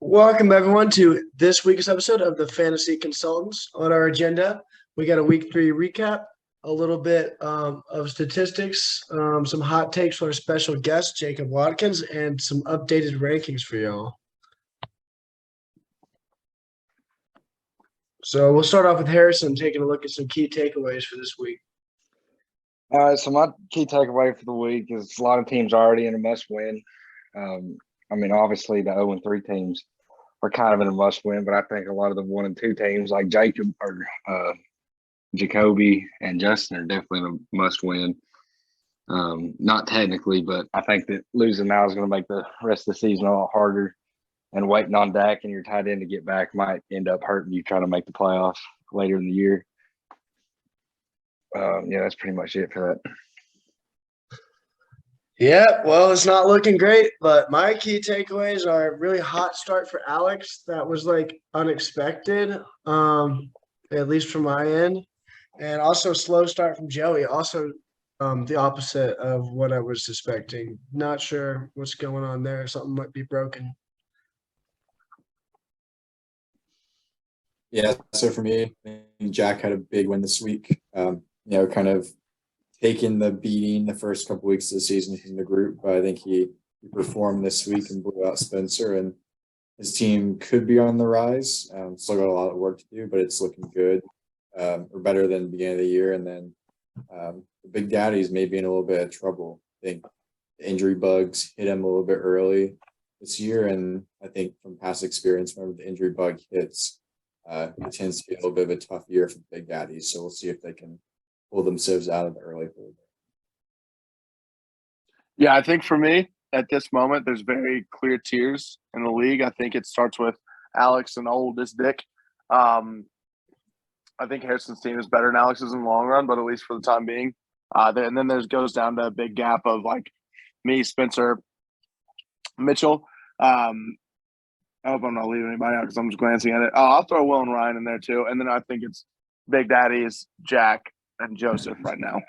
Welcome everyone to this week's episode of the Fantasy Consultants. On our agenda, we got a week 3 recap, a little bit of statistics, some hot takes for our special guest, Jacob Watkins, and some updated rankings for y'all. So we'll start off with Harrison taking a look at some key takeaways for this week. All right, so my key takeaway for the week is a lot of teams already in a must-win. Obviously the 0-3 teams are kind of in a must-win, but I think a lot of the 1 and 2 teams like Jacob or Jacoby and Justin are definitely in a must-win. Not technically, but I think that losing now is going to make the rest of the season a lot harder. And waiting on Dak and your tight end to get back might end up hurting you trying to make the playoffs later in the year. That's pretty much it for that. Yeah, well, it's not looking great, but my key takeaways are a really hot start for Alex. That was unexpected, at least from my end. And also a slow start from Joey. Also, the opposite of what I was suspecting. Not sure what's going on there. Something might be broken. Yeah, so for me, I think Jack had a big win this week. Kind of taking the beating the first couple weeks of the season from the group, but I think he performed this week and blew out Spencer, and his team could be on the rise. Still got a lot of work to do, but it's looking good, or better than the beginning of the year. And then the Big Daddies may be in a little bit of trouble. I think the injury bugs hit him a little bit early this year, and I think from past experience, whenever the injury bug hits, it tends to be a little bit of a tough year for the Big Daddies. So we'll see if they can pull themselves out of the early hold. Yeah, I think for me, at this moment, there's very clear tiers in the league. I think it starts with Alex and oldest Dick. I think Harrison's team is better than Alex's in the long run, but at least for the time being. And then there's goes down to a big gap of me, Spencer, Mitchell. I hope I'm not leaving anybody out because I'm just glancing at it. I'll throw Will and Ryan in there too. And then I think it's Big Daddies, Jack, and Joseph right now.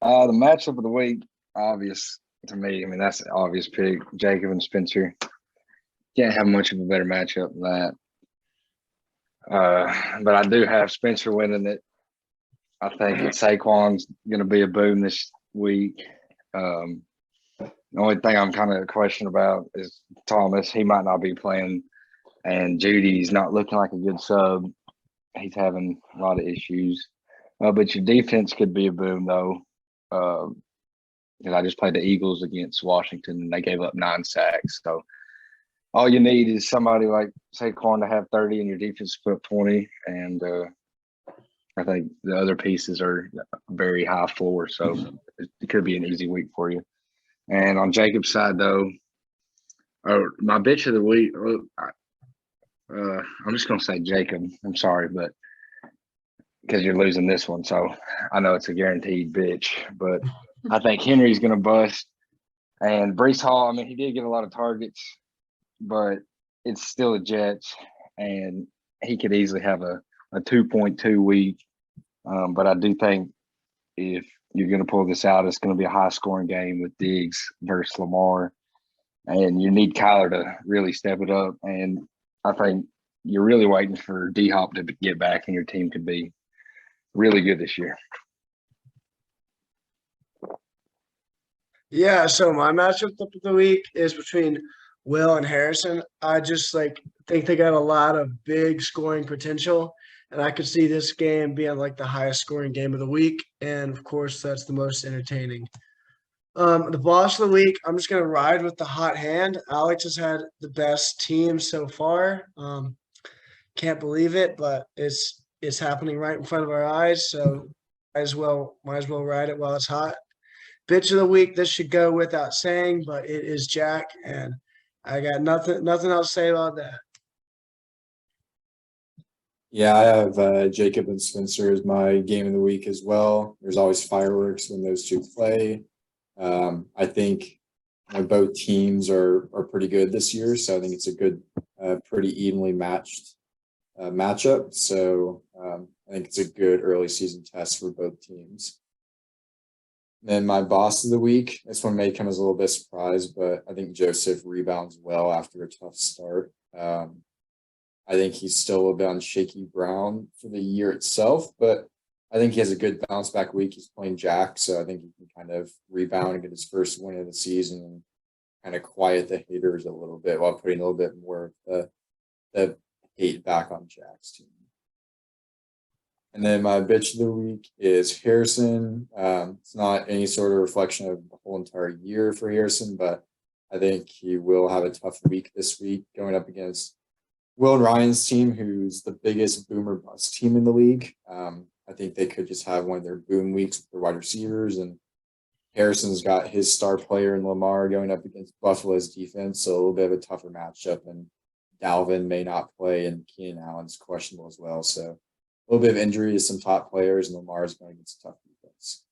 The matchup of the week, obvious to me. I mean, that's an obvious pick. Jacob and Spencer. Can't have much of a better matchup than that. But I do have Spencer winning it. I think that Saquon's going to be a boom this week. The only thing I'm kind of questioning about is Thomas. He might not be playing, and Judy's not looking like a good sub. He's having a lot of issues. But your defense could be a boom, though. I just played the Eagles against Washington, and they gave up 9 sacks. So all you need is somebody like Saquon to have 30 and your defense put up 20. And I think the other pieces are very high floor. So it could be an easy week for you. And on Jacob's side, though, my bitch of the week, I'm just going to say Jacob. I'm sorry, but because you're losing this one. So I know it's a guaranteed bitch, but I think Henry's going to bust. And Brees Hall, he did get a lot of targets, but it's still a Jets, and he could easily have a 2.2 week. But I do think if you're going to pull this out, it's going to be a high-scoring game with Diggs versus Lamar, and you need Kyler to really step it up. And I think you're really waiting for D-Hop to get back, and your team could be really good this year. Yeah, so my matchup of the week is between Will and Harrison. I just think they got a lot of big scoring potential, and I could see this game being the highest scoring game of the week, and of course that's the most entertaining. The boss of the week, I'm just gonna ride with the hot hand. Alex has had the best team so far. Can't believe it, but it's happening right in front of our eyes, so might as well ride it while it's hot. Bitch of the week, this should go without saying, but it is Jack, and I got nothing else to say about that. Yeah, I have Jacob and Spencer as my game of the week as well. There's always fireworks when those two play. I think both teams are pretty good this year, so I think it's a good, pretty evenly matched matchup. So I think it's a good early season test for both teams. Then my boss of the week, this one may come as a little bit surprise, but I think Joseph rebounds well after a tough start. I think he's still a little bit on shaky ground for the year itself, but I think he has a good bounce back week. He's playing Jack, so I think he can kind of rebound and get his first win of the season and kind of quiet the haters a little bit while putting a little bit more of the hate back on Jack's team. And then my bitch of the week is Harrison. It's not any sort of reflection of the whole entire year for Harrison, but I think he will have a tough week this week going up against Will and Ryan's team, who's the biggest boomer bust team in the league. I think they could just have one of their boom weeks with their wide receivers, and Harrison's got his star player in Lamar going up against Buffalo's defense, so a little bit of a tougher matchup. And Dalvin may not play, and Keenan Allen's questionable as well. So a little bit of injury to some top players, and Lamar's going against a tough defense.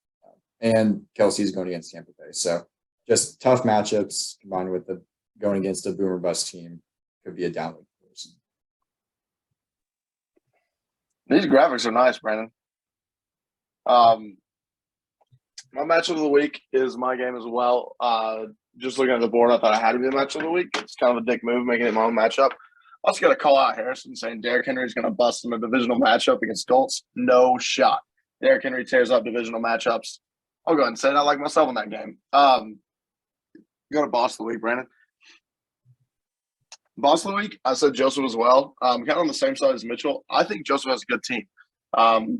And Kelsey's going against Tampa Bay. So just tough matchups combined with the going against a boomer bust team could be a down week for Harrison. These graphics are nice, Brandon. My matchup of the week is my game as well. Just looking at the board, I thought I had to be the matchup of the week. It's kind of a dick move, making it my own matchup. I also got to call out Harrison, saying Derrick Henry's going to bust in a divisional matchup against Colts. No shot. Derrick Henry tears up divisional matchups. I'll go ahead and say it. I like myself in that game. Go to boss of the week, Brandon. Boss of the week, I said Joseph as well. Kind of on the same side as Mitchell. I think Joseph has a good team.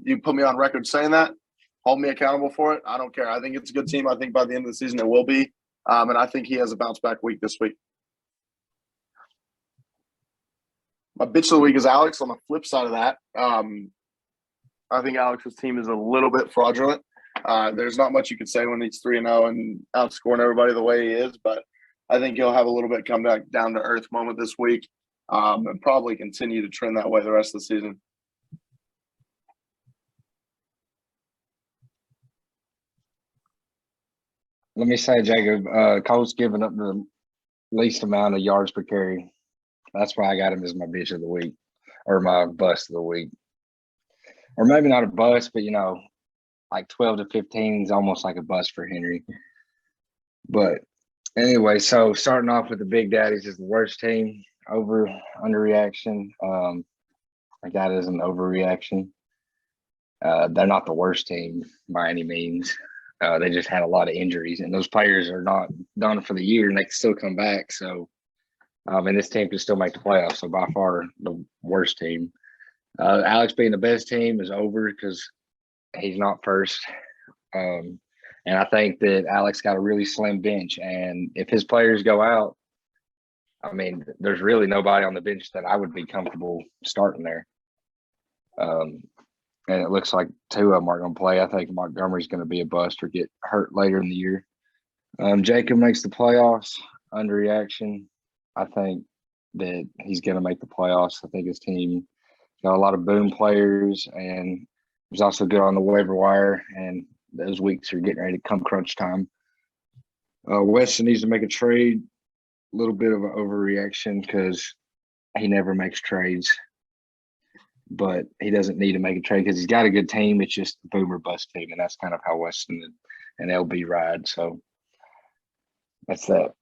You put me on record saying that. Hold me accountable for it. I don't care. I think it's a good team. I think by the end of the season it will be. And I think he has a bounce back week this week. My bitch of the week is Alex. On the flip side of that, I think Alex's team is a little bit fraudulent. There's not much you can say when he's 3-0 and outscoring everybody the way he is, but I think he'll have a little bit come back down to earth moment this week, and probably continue to trend that way the rest of the season. Let me say, Jacob, Cole's giving up the least amount of yards per carry. That's why I got him as my bitch of the week, or my bust of the week. Or maybe not a bust, but, like 12 to 15 is almost like a bust for Henry. But anyway, so starting off with the Big Daddies is the worst team. Underreaction. I got it as an overreaction. They're not the worst team by any means. They just had a lot of injuries, and those players are not done for the year, and they can still come back. So, and this team can still make the playoffs. So by far the worst team. Alex being the best team is over because he's not first. And I think that Alex got a really slim bench, and if his players go out, I mean, there's really nobody on the bench that I would be comfortable starting there. And it looks like two of them aren't going to play. I think Montgomery's going to be a bust or get hurt later in the year. Jacob makes the playoffs. Underreaction. I think that he's going to make the playoffs. I think his team got a lot of boom players, and he's also good on the waiver wire, and those weeks are getting ready to come crunch time. Weston needs to make a trade. A little bit of an overreaction because he never makes trades. But he doesn't need to make a trade because he's got a good team. It's just a boomer bust team, and that's kind of how Weston and LB ride. So that's that.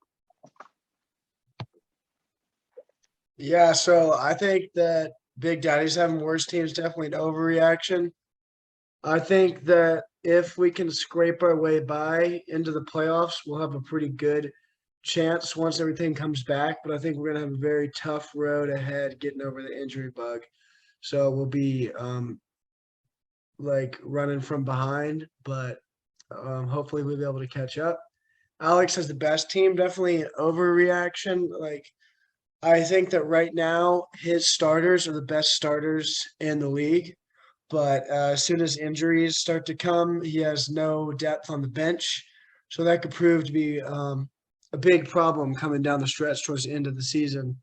Yeah, so I think that Big Daddy's having worse teams, definitely an overreaction. I think that if we can scrape our way by into the playoffs, we'll have a pretty good chance once everything comes back. But I think we're going to have a very tough road ahead getting over the injury bug. So we'll be like running from behind, but hopefully we'll be able to catch up. Alex has the best team, definitely an overreaction. Like, I think that right now his starters are the best starters in the league, but as soon as injuries start to come, he has no depth on the bench. So that could prove to be a big problem coming down the stretch towards the end of the season.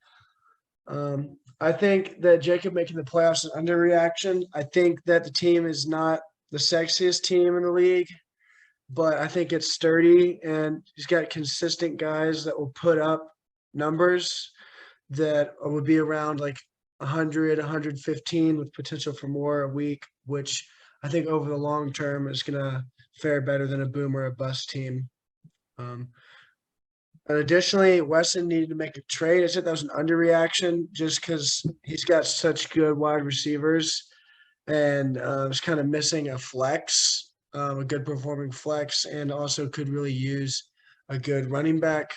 I think that Jacob making the playoffs is an underreaction. I think that the team is not the sexiest team in the league, but I think it's sturdy, and he's got consistent guys that will put up numbers that would be around like 100, 115 with potential for more a week, which I think over the long term is going to fare better than a boom or a bust team. And additionally, Weston needed to make a trade. I said that was an underreaction just because he's got such good wide receivers and was kind of missing a flex, a good performing flex, and also could really use a good running back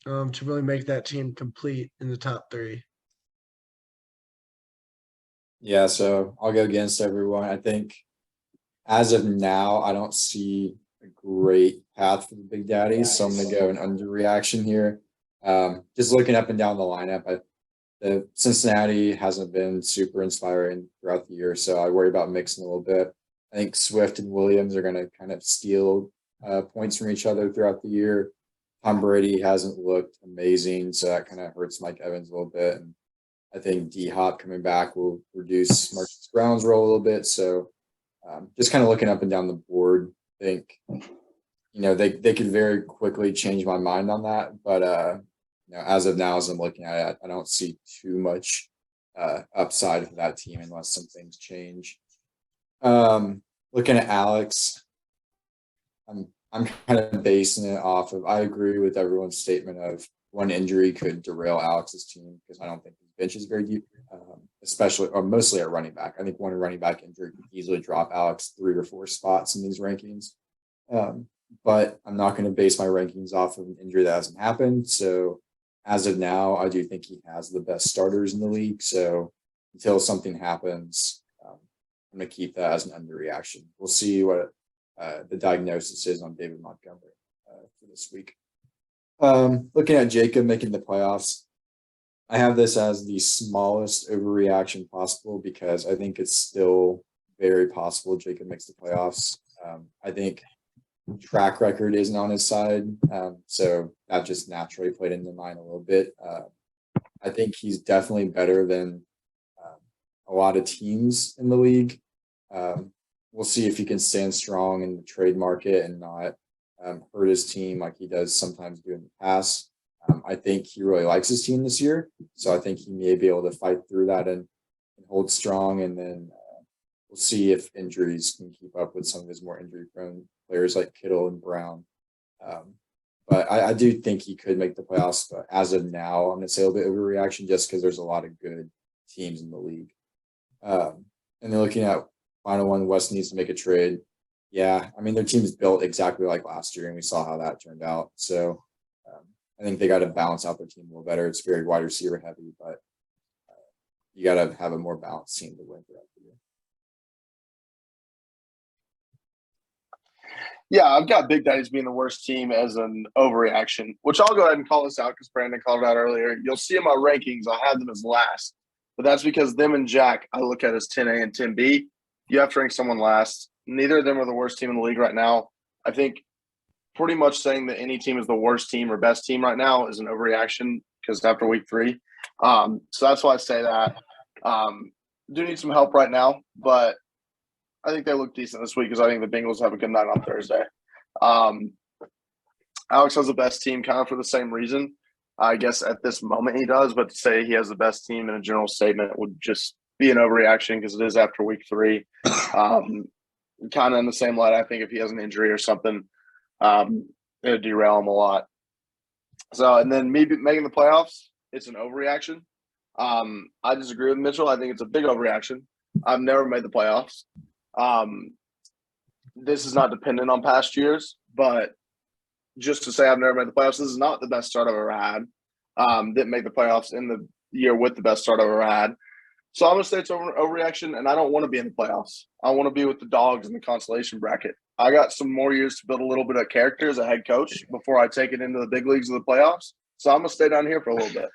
to really make that team complete in the top 3. Yeah, so I'll go against everyone. I think as of now, I don't see a great path for the Big Daddies, so I'm going to go an underreaction here. Just looking up and down the lineup, the Cincinnati hasn't been super inspiring throughout the year, so I worry about mixing a little bit. I think Swift and Williams are going to kind of steal points from each other throughout the year. Tom Brady hasn't looked amazing, so that kind of hurts Mike Evans a little bit. And I think D-Hop coming back will reduce Marcus Brown's role a little bit. So just kind of looking up and down the board, I think, they could very quickly change my mind on that. But, as of now, as I'm looking at it, I don't see too much upside for that team unless some things change. Looking at Alex, I'm kind of basing it off of, I agree with everyone's statement of one injury could derail Alex's team because I don't think his bench is very deep, especially or mostly at running back. I think one running back injury could easily drop Alex 3 or 4 spots in these rankings. But I'm not going to base my rankings off of an injury that hasn't happened. So as of now, I do think he has the best starters in the league. So until something happens, I'm going to keep that as an underreaction. We'll see what the diagnosis is on David Montgomery for this week. Looking at Jacob making the playoffs, I have this as the smallest overreaction possible because I think it's still very possible Jacob makes the playoffs. I think track record isn't on his side, so that just naturally played into mine a little bit. I think he's definitely better than a lot of teams in the league. We'll see if he can stand strong in the trade market and not hurt his team like he does sometimes do in the past. I think he really likes his team this year, so I think he may be able to fight through that and hold strong. And then we'll see if injuries can keep up with some of his more injury-prone players like Kittle and Brown. But I do think he could make the playoffs. But as of now, I'm going to say a little bit overreaction just because there's a lot of good teams in the league. And then looking at final one, West needs to make a trade. Yeah, I mean, their team is built exactly like last year, and we saw how that turned out. So I think they got to balance out their team a little better. It's very wide receiver heavy, but you got to have a more balanced team to win throughout the year. Yeah, I've got Big Daddies being the worst team as an overreaction, which I'll go ahead and call this out because Brandon called it out earlier. You'll see in my rankings, I had them as last, but that's because them and Jack, I look at as 10A and 10B. You have to rank someone last. Neither of them are the worst team in the league right now. I think pretty much saying that any team is the worst team or best team right now is an overreaction because after week 3. So that's why I say that. Do need some help right now, but I think they look decent this week because I think the Bengals have a good night on Thursday. Alex has the best team kind of for the same reason. I guess at this moment he does, but to say he has the best team in a general statement would just be an overreaction because it is after week 3. Kind of in the same light, I think if he has an injury or something, it would derail him a lot. So, and then me making the playoffs, it's an overreaction. I disagree with Mitchell. I think it's a big overreaction. I've never made the playoffs. This is not dependent on past years, but just to say I've never made the playoffs, this is not the best start I've ever had. Didn't make the playoffs in the year with the best start I've ever had. So I'm going to say it's overreaction, and I don't want to be in the playoffs. I want to be with the dogs in the consolation bracket. I got some more years to build a little bit of character as a head coach before I take it into the big leagues of the playoffs. So I'm going to stay down here for a little bit.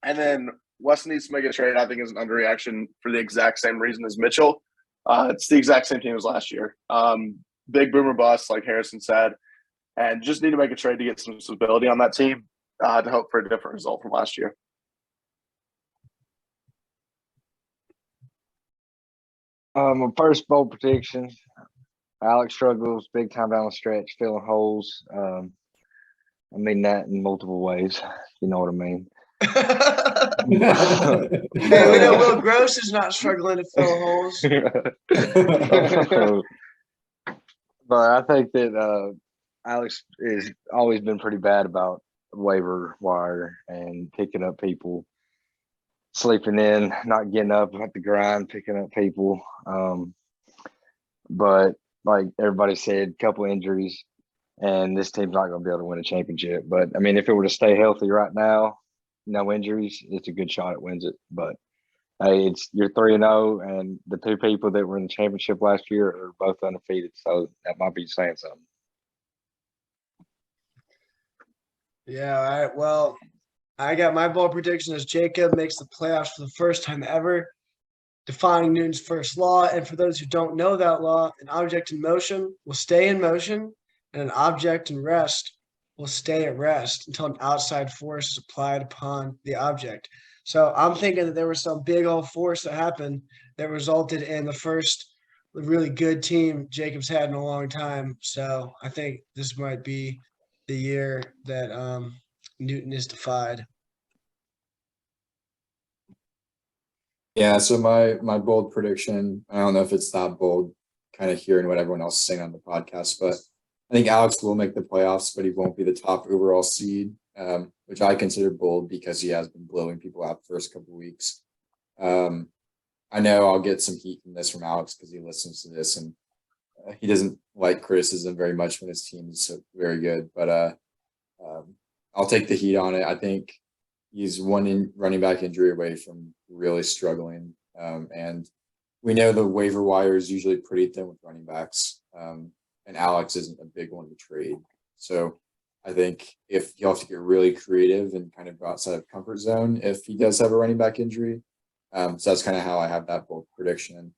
And then West needs to make a trade, I think, is an underreaction for the exact same reason as Mitchell. It's the exact same team as last year. Big boomer bust, like Harrison said, and just need to make a trade to get some stability on that team to hope for a different result from last year. My first bold prediction, Alex struggles big time down the stretch, filling holes. I mean that in multiple ways. You know what I mean. Hey, we know Will Gross is not struggling to fill holes. But I think that Alex is always been pretty bad about waiver wire and picking up people, sleeping in, not getting up at the grind, picking up people. But like everybody said, couple injuries, and this team's not going to be able to win a championship. But I mean, if it were to stay healthy right now, no injuries, it's a good shot it wins it. But hey, you're 3-0, and the two people that were in the championship last year are both undefeated, so that might be saying something. Yeah, all right. Well, I got my bold prediction as Jacob makes the playoffs for the first time ever, defying Newton's first law. And for those who don't know that law, an object in motion will stay in motion, and an object in rest will stay at rest until an outside force is applied upon the object. So I'm thinking that there was some big old force that happened that resulted in the first really good team Jacob's had in a long time. So I think this might be the year that Newton is defied. Yeah, so my bold prediction, I don't know if it's that bold, kind of hearing what everyone else is saying on the podcast, but I think Alex will make the playoffs, but he won't be the top overall seed, which I consider bold because he has been blowing people out the first couple of weeks. I know I'll get some heat from this from Alex because he listens to this, and he doesn't like criticism very much when his team is so very good, but I'll take the heat on it. I think he's one running back injury away from really struggling. And we know the waiver wire is usually pretty thin with running backs. And Alex isn't a big one to trade. So I think if you have to get really creative and kind of go outside of comfort zone, if he does have a running back injury. So that's kind of how I have that bold prediction.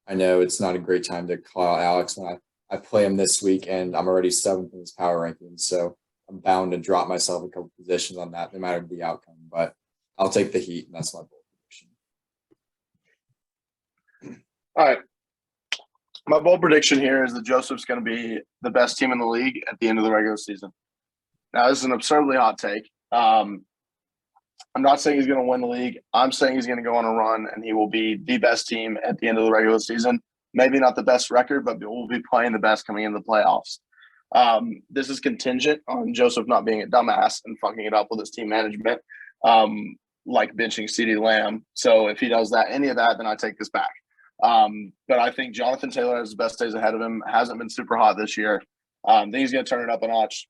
I know it's not a great time to call out Alex when I play him this week and I'm already 7th in his power rankings. So I'm bound to drop myself a couple positions on that, no matter the outcome. But I'll take the heat, and that's my bold prediction. All right. My bold prediction here is that Joseph's going to be the best team in the league at the end of the regular season. Now, this is an absurdly hot take. I'm not saying he's going to win the league. I'm saying he's going to go on a run, and he will be the best team at the end of the regular season. Maybe not the best record, but we'll be playing the best coming in the playoffs. This is contingent on Joseph not being a dumbass and fucking it up with his team management, like benching CeeDee Lamb. So if he does any of that, then I take this back. But I think Jonathan Taylor has the best days ahead of him. Hasn't been super hot this year. I think he's going to turn it up a notch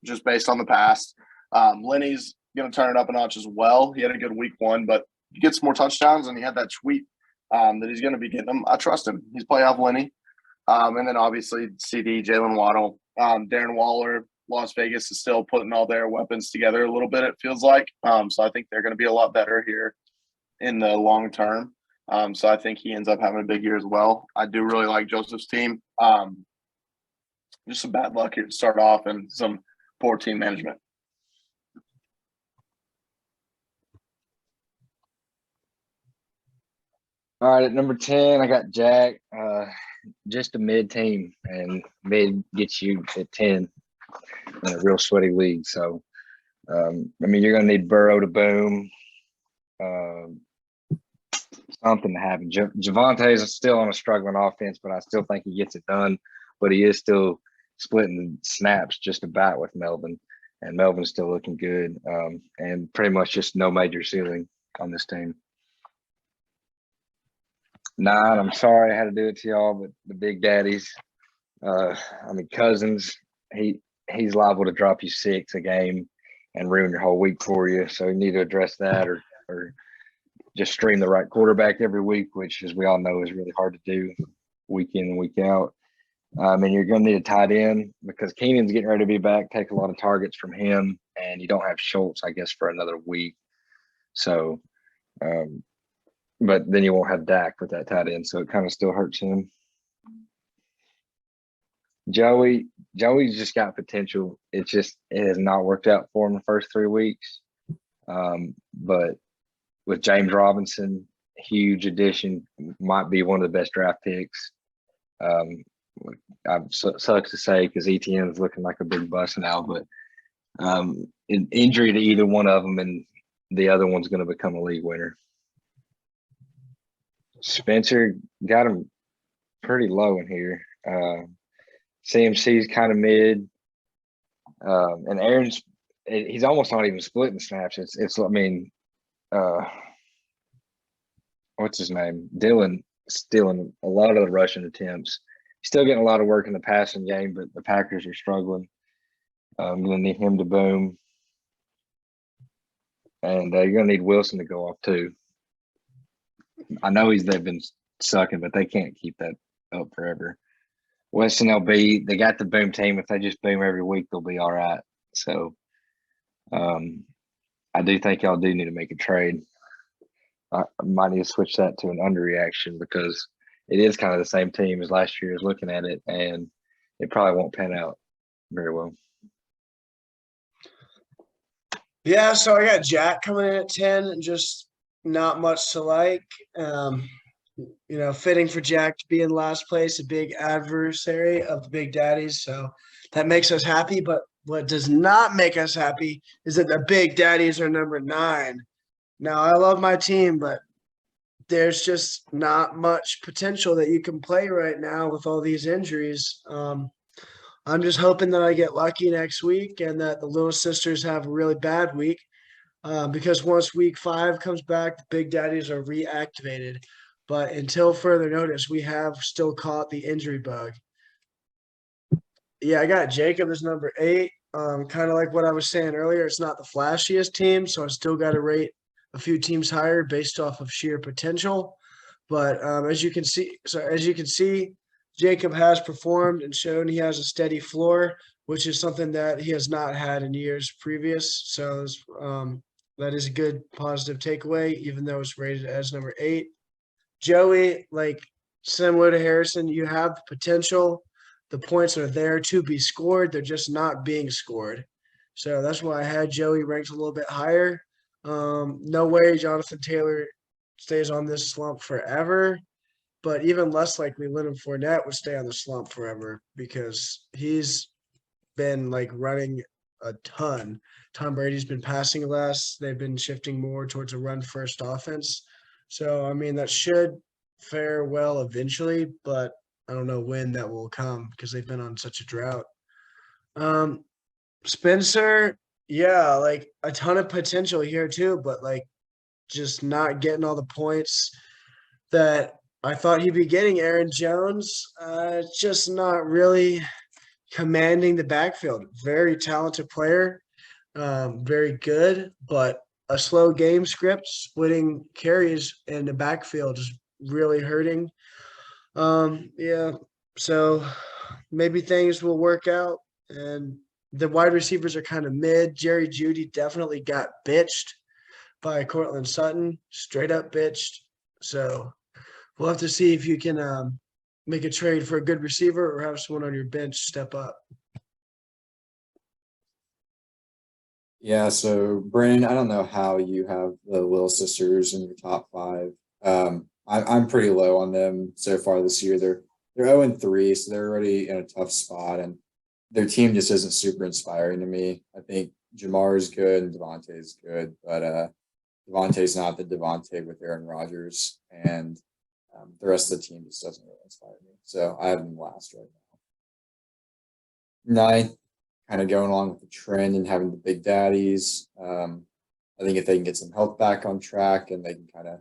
just based on the past. Lenny's going to turn it up a notch as well. He had a good week 1, but he gets more touchdowns, and he had that tweet that he's going to be getting them. I trust him. He's playoff Lenny. And then obviously CD, Jalen Waddle, Darren Waller. Las Vegas is still putting all their weapons together a little bit, it feels like. So I think they're going to be a lot better here in the long term. So I think he ends up having a big year as well. I do really like Joseph's team. Just some bad luck here to start off and some poor team management. All right, at number 10, I got Jack. Just a mid team, and mid gets you at 10 in a real sweaty league. So, I mean, you're going to need Burrow to boom. Something to happen. Javonte is still on a struggling offense, but I still think he gets it done. But he is still splitting snaps just about with Melvin, and Melvin's still looking good. And pretty much just no major ceiling on this team. 9, I'm sorry I had to do it to y'all, but the big daddies. I mean, Cousins, he's liable to drop you 6 a game and ruin your whole week for you. So you need to address that or just stream the right quarterback every week, which, as we all know, is really hard to do week in and week out. And you're going to need a tight end because Keenan's getting ready to be back, take a lot of targets from him, and you don't have Schultz, I guess, for another week. So, but then you won't have Dak with that tight end, so it kind of still hurts him. Joey's just got potential. It has not worked out for him the first 3 weeks. But with James Robinson, huge addition, might be one of the best draft picks. Sucks to say because ETN is looking like a big bust now, but an injury to either one of them, and the other one's going to become a league winner. Spencer got him pretty low in here. CMC's kind of mid. And he's almost not even splitting snaps. I mean, what's his name? Dylan stealing a lot of the rushing attempts. He's still getting a lot of work in the passing game, but the Packers are struggling. I'm going to need him to boom. And you're going to need Wilson to go off too. I know they've been sucking, but they can't keep that up forever. Weston LB, they got the boom team. If they just boom every week, they'll be all right. So I do think y'all do need to make a trade. I might need to switch that to an underreaction because it is kind of the same team as last year is looking at it, and it probably won't pan out very well. Yeah, so I got Jack coming in at 10 and just not much to like. Fitting for Jack to be in last place, a big adversary of the Big Daddies. So that makes us happy. But what does not make us happy is that the Big Daddies are number 9. Now, I love my team, but there's just not much potential that you can play right now with all these injuries. I'm just hoping that I get lucky next week and that the Little Sisters have a really bad week because once week 5 comes back, the Big Daddies are reactivated. But until further notice, we have still caught the injury bug. Yeah, I got Jacob as number 8. Kind of like what I was saying earlier, it's not the flashiest team, so I still got to rate a few teams higher based off of sheer potential. But as you can see, Jacob has performed and shown he has a steady floor, which is something that he has not had in years previous. So that is a good positive takeaway, even though it's rated as number 8. Joey, like similar to Harrison, you have the potential. The points are there to be scored. They're just not being scored. So that's why I had Joey ranked a little bit higher. No way Jonathan Taylor stays on this slump forever. But even less likely Leonard Fournette would stay on the slump forever because he's been like running a ton. Tom Brady's been passing less. They've been shifting more towards a run-first offense. So, I mean, that should fare well eventually, but I don't know when that will come because they've been on such a drought. Spencer, yeah, like a ton of potential here too, but like just not getting all the points that I thought he'd be getting. Aaron Jones, just not really commanding the backfield. Very talented player, very good, but a slow game script, splitting carries in the backfield is really hurting. Yeah, so maybe things will work out. And the wide receivers are kind of mid. Jerry Jeudy definitely got bitched by Cortland Sutton, straight up bitched. So we'll have to see if you can make a trade for a good receiver or have someone on your bench step up. Yeah, so Brandon, I don't know how you have the Little Sisters in your top 5. I'm pretty low on them so far this year. They're 0-3, so they're already in a tough spot, and their team just isn't super inspiring to me. I think Jamar is good and Devontae is good, but Devontae's not the Devontae with Aaron Rodgers, and the rest of the team just doesn't really inspire me. So I have them last right now. 9th, kind of going along with the trend and having the Big Daddies. I think if they can get some health back on track and they can kind of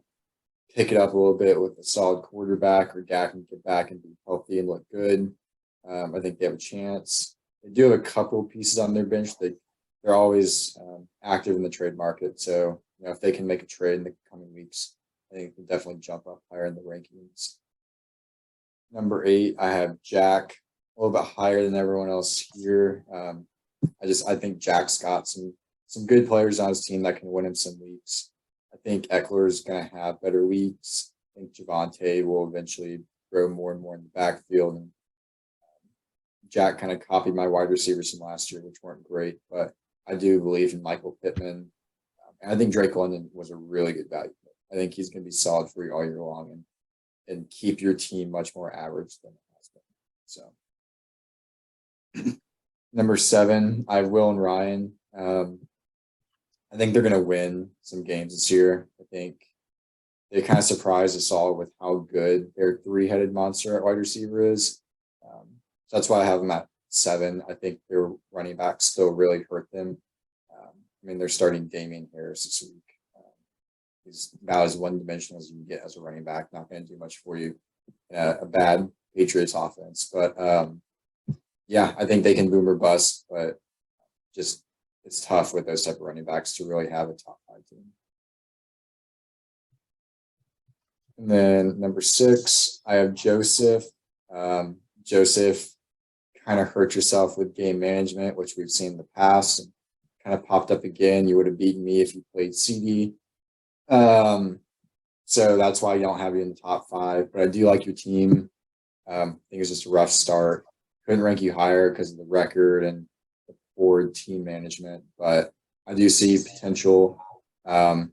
pick it up a little bit with a solid quarterback, or Dak can get back and be healthy and look good, I think they have a chance. They do have a couple pieces on their bench. They're always active in the trade market. So, if they can make a trade in the coming weeks, I think they can definitely jump up higher in the rankings. Number 8, I have Jack, a little bit higher than everyone else here. I think Jack's got some good players on his team that can win him some weeks. I think Eckler is going to have better weeks. I think Javonte will eventually grow more and more in the backfield. And Jack kind of copied my wide receivers from last year, which weren't great, but I do believe in Michael Pittman. And I think Drake London was a really good value. I think he's going to be solid for you all year long and keep your team much more average than it has been. So number 7, I have Will and Ryan. I think they're going to win some games this year. I think they kind of surprised us all with how good their 3-headed monster at wide receiver is. So that's why I have them at 7. I think their running backs still really hurt them. I mean, they're starting Damian Harris this week. He's about as one-dimensional as you can get as a running back. Not going to do much for you. A bad Patriots offense, but yeah, I think they can boom or bust. But just it's tough with those type of running backs to really have a top 5 team. And then number 6, I have Joseph. Joseph kind of hurt yourself with game management, which we've seen in the past, and kind of popped up again. You would have beaten me if you played CD. So that's why I don't have you in the top 5. But I do like your team. I think it's just a rough start. Couldn't rank you higher because of the record and the poor team management, but I do see potential. I'm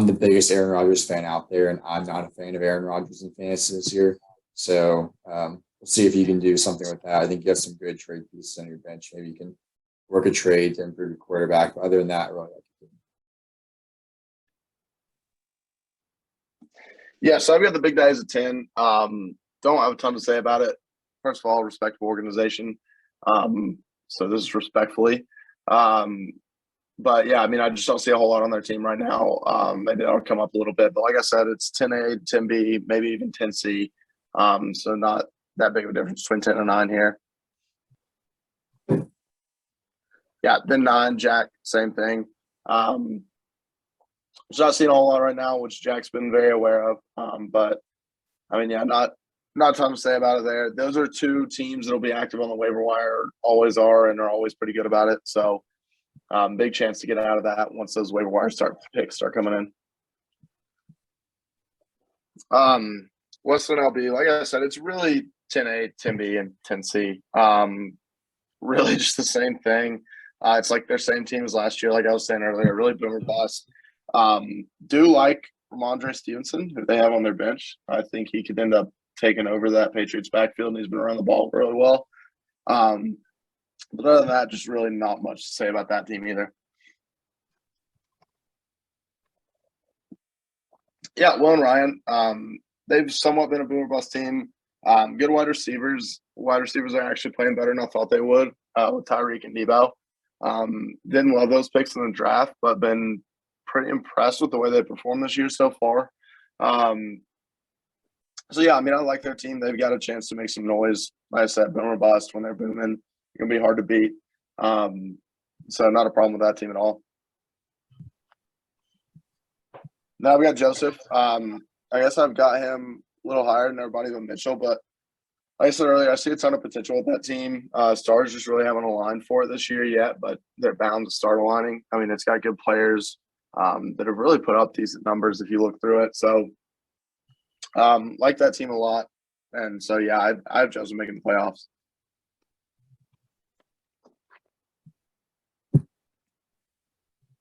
the biggest Aaron Rodgers fan out there, and I'm not a fan of Aaron Rodgers in fantasy this year. So we'll see if you can do something with that. I think you have some good trade pieces on your bench. Maybe you can work a trade to improve your quarterback. But other than that, I really like your team. Yeah, so I've got the big guys at 10. Don't have a ton to say about it. First of all, respectable organization. So this is respectfully. But yeah, I mean, I just don't see a whole lot on their team right now. Maybe that'll come up a little bit. But like I said, it's 10A, 10B, maybe even 10C. So not that big of a difference between 10 and 9 here. Yeah, then 9, Jack, same thing. Just not seeing a whole lot right now, which Jack's been very aware of. But I mean, yeah, not a ton to say about it there. Those are 2 teams that'll be active on the waiver wire, always are, and are always pretty good about it. So big chance to get out of that once those waiver wire picks start coming in. Western LB, like I said, it's really 10A, 10B, and 10C. Really just the same thing. It's like their same team as last year, like I was saying earlier, really boomer bust. Do like Ramondre Stevenson, who they have on their bench. I think he could end up taking over that Patriots backfield, and he's been around the ball really well. But other than that, just really not much to say about that team either. Yeah, Will and Ryan, they've somewhat been a boomer bust team. Good wide receivers. Wide receivers are actually playing better than I thought they would with Tyreek and Debo. Didn't love those picks in the draft, but been pretty impressed with the way they performed this year so far. So yeah, I mean, I like their team. They've got a chance to make some noise. Like I said, boomer bust when they're booming. It's gonna be hard to beat. So not a problem with that team at all. Now we got Joseph. I guess I've got him a little higher than everybody but Mitchell, but like I said earlier, I see a ton of potential with that team. Stars just really haven't aligned for it this year yet, but they're bound to start aligning. I mean, it's got good players that have really put up decent numbers if you look through it. So like that team a lot. And so, yeah, I have Joseph making the playoffs.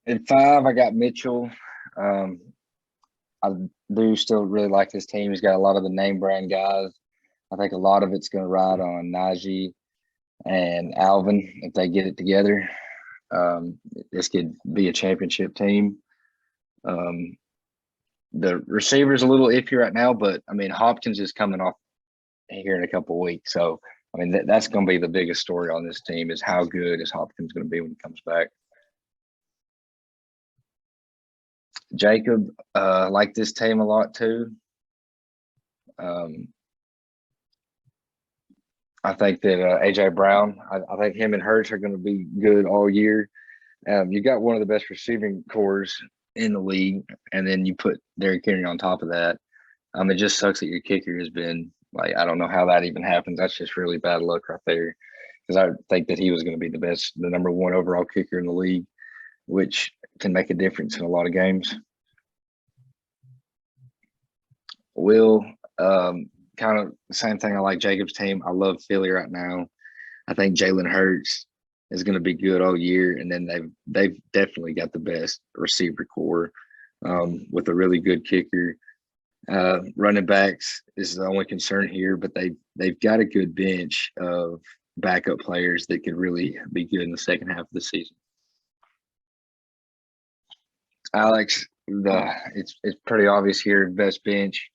At 5, I got Mitchell. I do still really like this team. He's got a lot of the name brand guys. I think a lot of it's going to ride on Najee and Alvin if they get it together. This could be a championship team. The receiver's a little iffy right now, but I mean, Hopkins is coming off here in a couple of weeks. So, I mean, that's going to be the biggest story on this team is how good is Hopkins going to be when he comes back. Jacob, like this team a lot too. I think that AJ Brown, I think him and Hurts are going to be good all year. You got one of the best receiving cores in the league, and then you put Derrick Henry on top of that. It just sucks that your kicker has been like, I don't know how that even happens. That's just really bad luck right there. Because I think that he was going to be the number 1 overall kicker in the league, which can make a difference in a lot of games. Will, kind of the same thing. I like Jacob's team. I love Philly right now. I think Jalen Hurts is going to be good all year, and then they've definitely got the best receiver core with a really good kicker. Running backs is the only concern here, but they've got a good bench of backup players that could really be good in the second half of the season. Alex, it's pretty obvious here. Best bench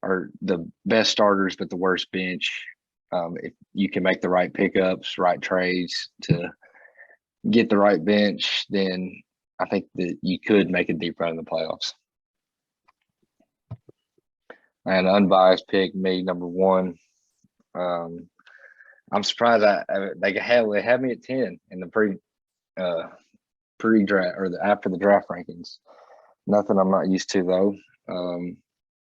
are the best starters, but the worst bench. If you can make the right pickups, right trades to get the right bench, then I think that you could make a deep run in the playoffs. And unbiased pick, me number one. I'm surprised they had me at 10 in the pre-draft or after the draft rankings. Nothing I'm not used to though.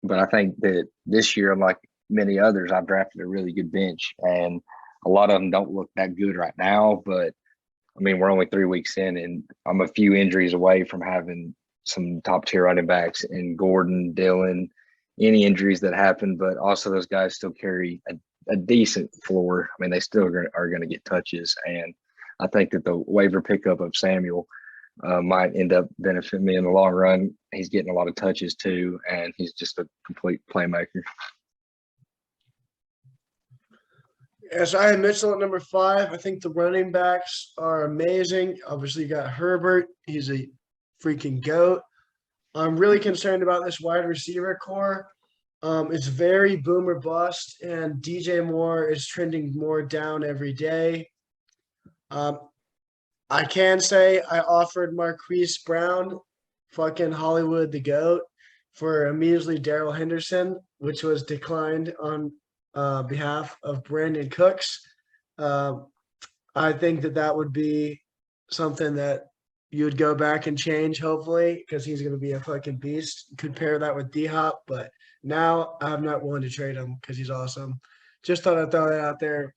But I think that this year, unlike many others, I've drafted a really good bench, and a lot of them don't look that good right now. But I mean, we're only 3 weeks in, and I'm a few injuries away from having some top tier running backs in Gordon, Dillon, any injuries that happen. But also, those guys still carry a decent floor. I mean, they still are going to get touches, and I think that the waiver pickup of Samuel might end up benefiting me in the long run. He's getting a lot of touches too, and he's just a complete playmaker. Yes, I have Mitchell at number 5. I think the running backs are amazing. Obviously, you got Herbert. He's a freaking GOAT. I'm really concerned about this wide receiver core. It's very boom or bust, and DJ Moore is trending more down every day. I can say I offered Marquise Brown, fucking Hollywood the GOAT, for a measly Darrell Henderson, which was declined on behalf of Brandon Cooks. I think that would be something that you would go back and change, hopefully, because he's going to be a fucking beast. Could pair that with D-Hop, but now I'm not willing to trade him because he's awesome. Just thought I'd throw that out there.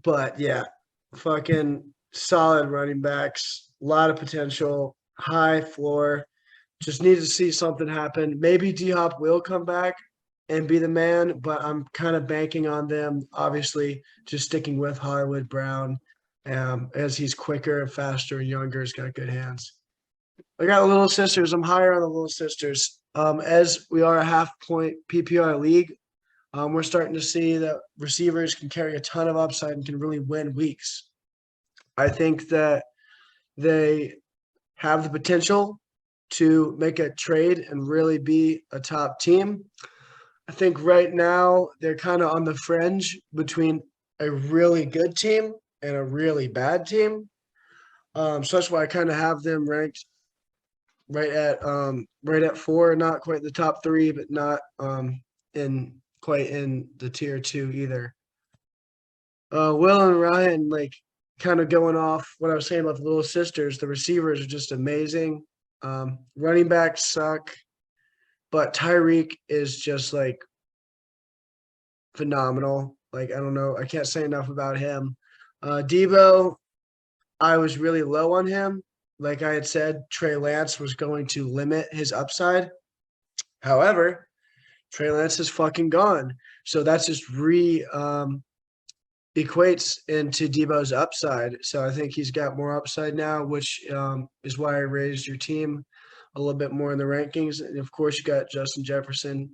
But yeah, fucking solid running backs, a lot of potential, high floor. Just need to see something happen. Maybe D-Hop will come back and be the man, but I'm kind of banking on them, obviously, just sticking with Hollywood Brown as he's quicker and faster and younger. He's got good hands. I got the Little Sisters. I'm higher on the Little Sisters. As we are a half-point PPR league, we're starting to see that receivers can carry a ton of upside and can really win weeks. I think that they have the potential to make a trade and really be a top team. I think right now they're kind of on the fringe between a really good team and a really bad team. So that's why I kind of have them ranked right at 4, not quite the top 3, but not in quite in the tier 2 either. Will and Ryan, like, kind of going off what I was saying about the Little Sisters, the receivers are just amazing. Running backs suck, but Tyreek is just like phenomenal. Like, I don't know, I can't say enough about him. Debo, I was really low on him. Like I had said, Trey Lance was going to limit his upside. However, Trey Lance is fucking gone. So that's just equates into Debo's upside. So I think he's got more upside now, which is why I raised your team a little bit more in the rankings. And of course, you got Justin Jefferson,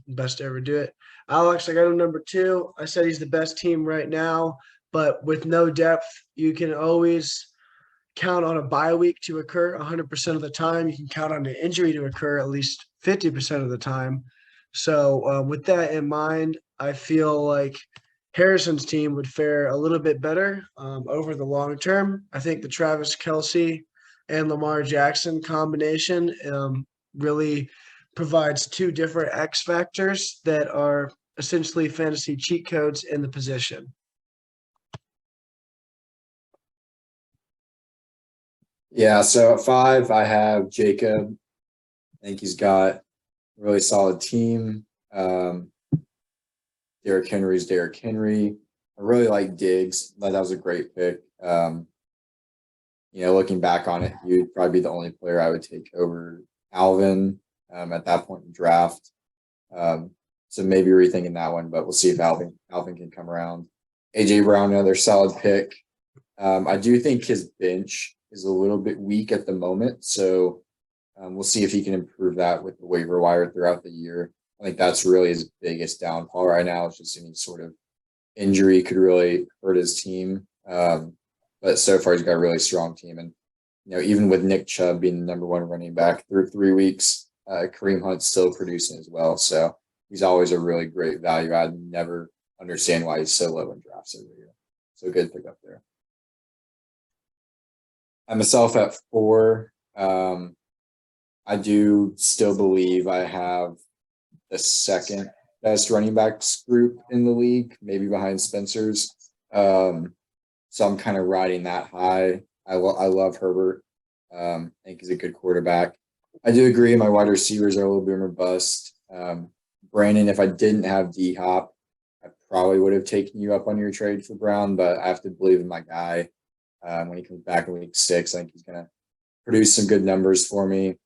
best to ever do it. Alex, I got him number 2. I said he's the best team right now, but with no depth, you can always count on a bye week to occur 100% of the time. You can count on an injury to occur at least 50% of the time. So with that in mind, I feel like Harrison's team would fare a little bit better over the long term. I think the Travis Kelce and Lamar Jackson combination really provides 2 different X factors that are essentially fantasy cheat codes in the position. Yeah, so at 5, I have Jacob. I think he's got a really solid team. Derrick Henry's Derrick Henry. I really like Diggs. That was a great pick. Looking back on it, he would probably be the only player I would take over Alvin at that point in the draft. So maybe rethinking that one, but we'll see if Alvin can come around. AJ Brown, another solid pick. I do think his bench is a little bit weak at the moment, so we'll see if he can improve that with the waiver wire throughout the year. I think that's really his biggest downfall right now. It's just any sort of injury could really hurt his team. But so far, he's got a really strong team. And, even with Nick Chubb being the number 1 running back through 3 weeks, Kareem Hunt's still producing as well. So he's always a really great value add. Never understand why he's so low in drafts every year. So good pickup there. I myself at 4. I do still believe I have the second best running backs group in the league, maybe behind Spencer's. So I'm kind of riding that high. I love Herbert. I think he's a good quarterback. I do agree my wide receivers are a little boomer bust. Brandon, if I didn't have D-Hop, I probably would have taken you up on your trade for Brown, but I have to believe in my guy. When he comes back in week 6, I think he's going to produce some good numbers for me.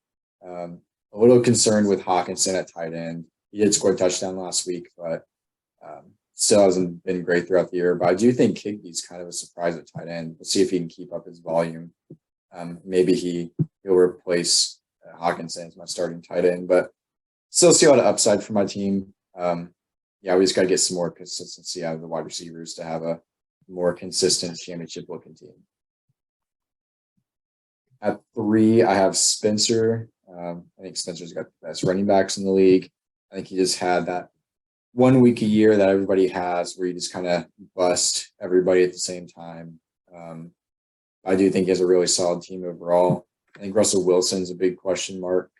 A little concerned with Hawkinson at tight end. He did score a touchdown last week, but still hasn't been great throughout the year. But I do think Higbee's kind of a surprise at tight end. We'll see if he can keep up his volume. Maybe he'll replace Hawkinson as my starting tight end, but still see a lot of upside for my team. Yeah, we just got to get some more consistency out of the wide receivers to have a more consistent championship-looking team. At 3, I have Spencer. I think Spencer's got the best running backs in the league. I think he just had that 1 week a year that everybody has where you just kind of bust everybody at the same time. I do think he has a really solid team overall. I think Russell Wilson's a big question mark.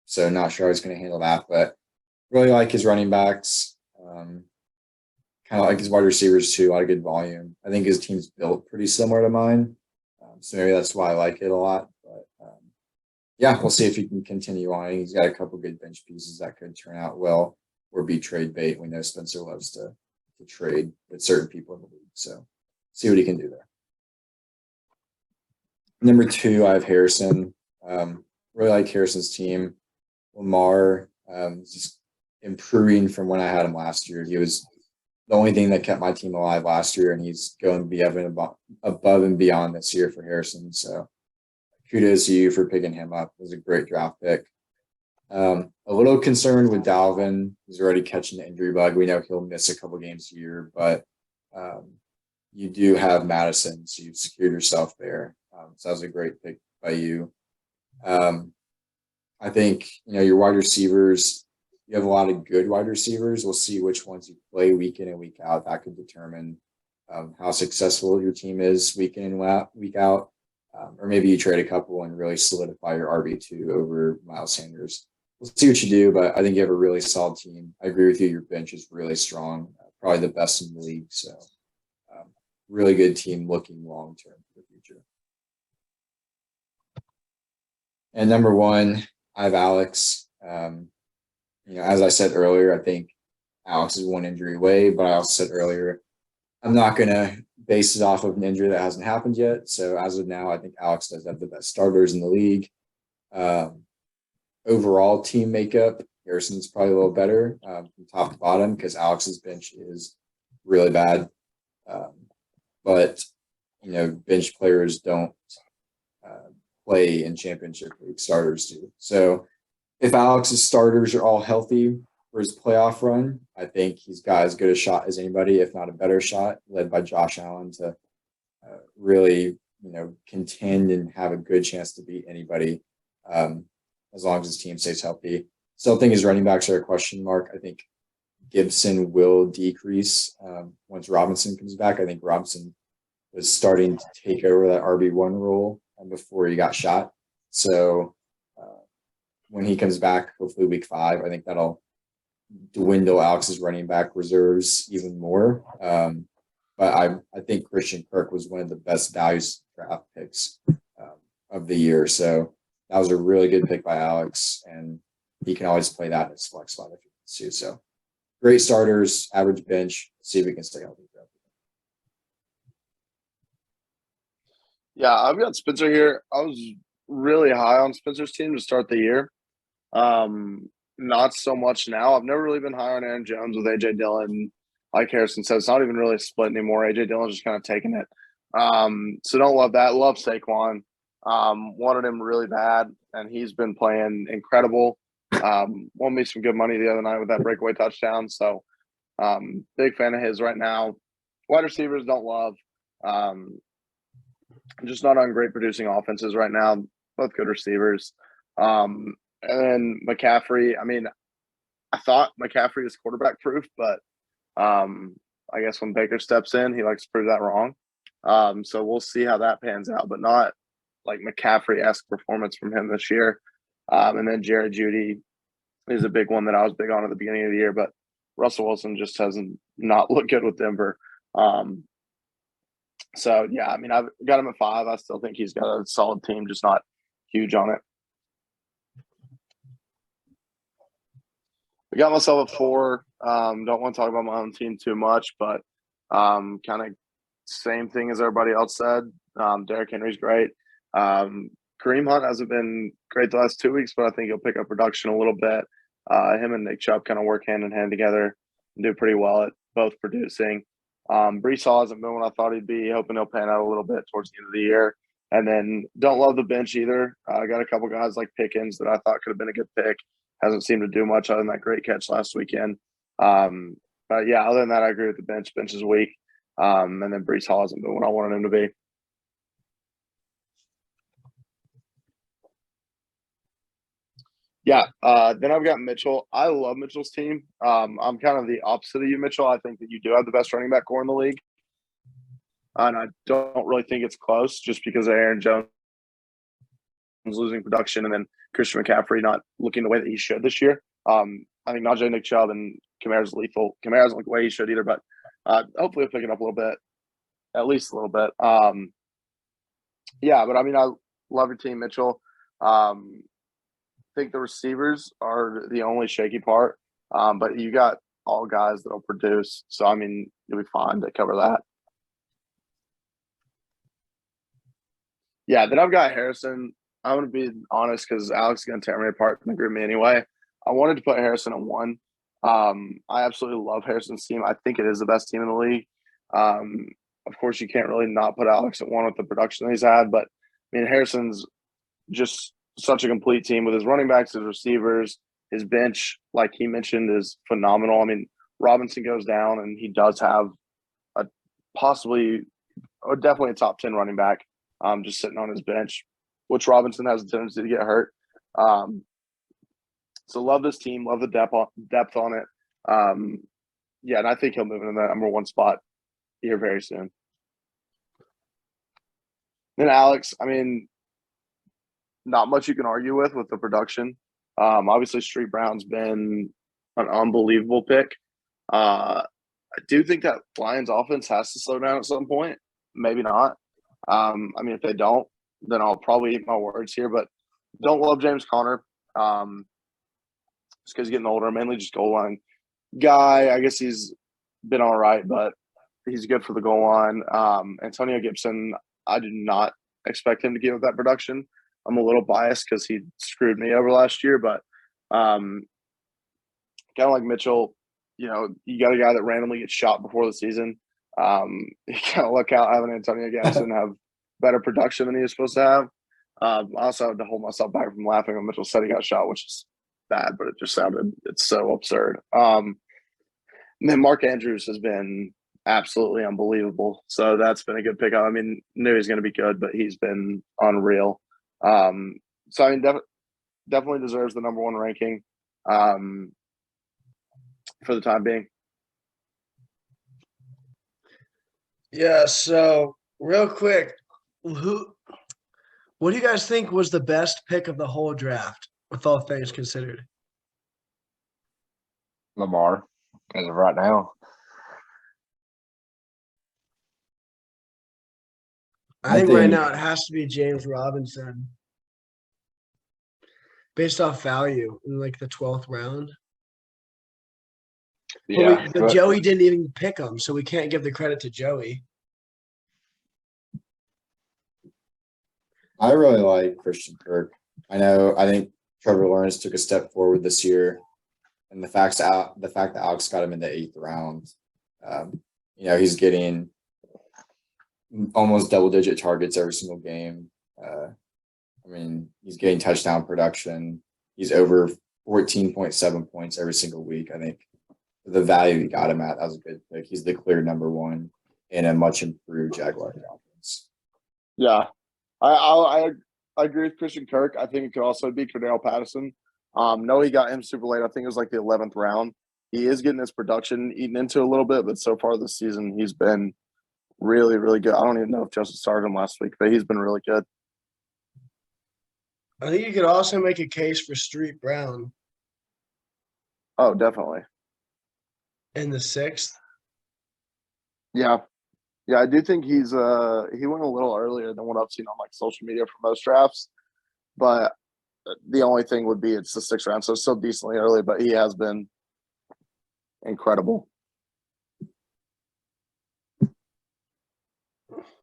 So not sure how he's going to handle that, but really like his running backs. Kind of like his wide receivers too, a lot of good volume. I think his team's built pretty similar to mine. So maybe that's why I like it a lot. But yeah, we'll see if he can continue on. He's got a couple good bench pieces that could turn out well or be trade bait. We know Spencer loves to trade with certain people in the league. So see what he can do there. Number 2, I have Harrison. Really like Harrison's team. Lamar just improving from when I had him last year. He was the only thing that kept my team alive last year, and he's going to be above and beyond this year for Harrison. So kudos to you for picking him up. It was a great draft pick. A little concerned with Dalvin. He's already catching the injury bug. We know he'll miss a couple games a year, but you do have Madison, so you've secured yourself there. So that was a great pick by you. I think, your wide receivers, you have a lot of good wide receivers. We'll see which ones you play week in and week out. That could determine how successful your team is week in and week out. Or maybe you trade a couple and really solidify your RB2 over Miles Sanders. We'll see what you do, but I think you have a really solid team. I agree with you. Your bench is really strong, probably the best in the league. So really good team looking long-term for the future. And number 1, I have Alex. As I said earlier, I think Alex is 1 injury away, but I also said earlier, I'm not going to base it off of an injury that hasn't happened yet. So as of now, I think Alex does have the best starters in the league. Overall team makeup, Harrison's probably a little better from top to bottom because Alex's bench is really bad. But bench players don't play in championship league, starters do. So if Alex's starters are all healthy for his playoff run, I think he's got as good a shot as anybody, if not a better shot, led by Josh Allen to really, contend and have a good chance to beat anybody as long as his team stays healthy. Still think his running backs are a question mark. I think Gibson will decrease once Robinson comes back. I think Robinson was starting to take over that RB1 role before he got shot. So when he comes back, hopefully week 5, I think that'll dwindle Alex's running back reserves even more. But I think Christian Kirk was one of the best values draft picks of the year. So that was a really good pick by Alex, and he can always play that as flex spot if he wants to. So great starters, average bench. See if we can stay healthy. Yeah, I've got Spencer here. I was really high on Spencer's team to start the year. Not so much now. I've never really been high on Aaron Jones with AJ Dillon. Like Harrison said, it's not even really a split anymore. AJ Dillon's just kind of taking it. So don't love that. Love Saquon. Wanted him really bad, and he's been playing incredible. Won me some good money the other night with that breakaway touchdown. So big fan of his right now. Wide receivers don't love. Just not on great producing offenses right now. Both good receivers. And then McCaffrey, I thought McCaffrey is quarterback proof, but I guess when Baker steps in, he likes to prove that wrong. So we'll see how that pans out, but not like McCaffrey-esque performance from him this year. And then Jerry Jeudy is a big one that I was big on at the beginning of the year, but Russell Wilson just hasn't not looked good with Denver. So yeah, I mean, I've got him at 5. I still think he's got a solid team, just not huge on it. I got myself at 4. Don't want to talk about my own team too much, but kind of same thing as everybody else said. Derrick Henry's great. Kareem Hunt hasn't been great the last 2 weeks, but I think he'll pick up production a little bit. Him and Nick Chubb kind of work hand in hand together and do pretty well at both producing. Brees Hall hasn't been what I thought he'd be. Hoping he'll pan out a little bit towards the end of the year. And then don't love the bench either. I got a couple guys like Pickens that I thought could have been a good pick. Hasn't seemed to do much other than that great catch last weekend. But yeah, other than that, I agree with the bench. Bench is weak. And then Brees Hall hasn't been what I wanted him to be. Yeah. Then I've got Mitchell. I love Mitchell's team. I'm kind of the opposite of you, Mitchell. I think that you do have the best running back core in the league. And I don't really think it's close just because of Aaron Jones losing production and then Christian McCaffrey not looking the way that he should this year. I think Najee, Nick Chubb, and Kamara's lethal. Kamara doesn't look the way he should either, but hopefully he'll pick it up a little bit, at least a little bit. Yeah, but I mean, I love your team, Mitchell. I think the receivers are the only shaky part, but you got all guys that'll produce. So, I mean, you'll be fine to cover that. Yeah, then I've got Harrison. I'm going to be honest because Alex is going to tear me apart and agree with me anyway. I wanted to put Harrison at 1. I absolutely love Harrison's team. I think it is the best team in the league. Of course, you can't really not put Alex at 1 with the production that he's had, but I mean, Harrison's just such a complete team with his running backs, his receivers, his bench, like he mentioned, is phenomenal. I mean, Robinson goes down and he does have a possibly or definitely a top 10 running back just sitting on his bench, which Robinson has a tendency to get hurt. So love this team, love the depth on it. Yeah, and I think he'll move into that number 1 spot here very soon. Then Alex, I mean, not much you can argue with the production. Obviously, Street Brown's been an unbelievable pick. I do think that Lions offense has to slow down at some point. Maybe not. I mean, if they don't, then I'll probably eat my words here. But don't love James Conner. Just because he's getting older, mainly just goal line guy. I guess he's been all right, but he's good for the goal line. Antonio Gibson, I did not expect him to give up that production. I'm a little biased because he screwed me over last year, but kind of like Mitchell, you know, you got a guy that randomly gets shot before the season. You kind of luck out having Antonio Gibson have better production than he was supposed to have. I also had to hold myself back from laughing when Mitchell said he got shot, which is bad, but it's so absurd. And then Mark Andrews has been absolutely unbelievable. So that's been a good pickup. I mean, knew he's going to be good, but he's been unreal. So I mean, definitely deserves the number 1 ranking for the time being. Yeah, so real quick, what do you guys think was the best pick of the whole draft, with all things considered? Lamar, as of right now. I think right now it has to be James Robinson, based off value in like the 12th round. Yeah, But Joey didn't even pick him, so we can't give the credit to Joey. I really like Christian Kirk. I think Trevor Lawrence took a step forward this year, and the fact that Alex got him in the 8th round, you know, he's getting almost double-digit targets every single game. I mean, he's getting touchdown production. He's over 14.7 points every single week. I think the value he got him at, that was a good pick. He's the clear number 1 in a much improved Jaguar offense. Yeah, I agree with Christian Kirk. I think it could also be Cordell Patterson. No, he got him super late. I think it was like the 11th round. he is getting his production eaten into a little bit, but so far this season he's been really, really good. I don't even know if Justin started him last week, but he's been really good. I think you could also make a case for Street Brown Oh, definitely. in the 6th. Yeah. Yeah, I do think he went a little earlier than what I've seen on like social media for most drafts. But the only thing would be it's the 6th round, so it's still decently early, but he has been incredible.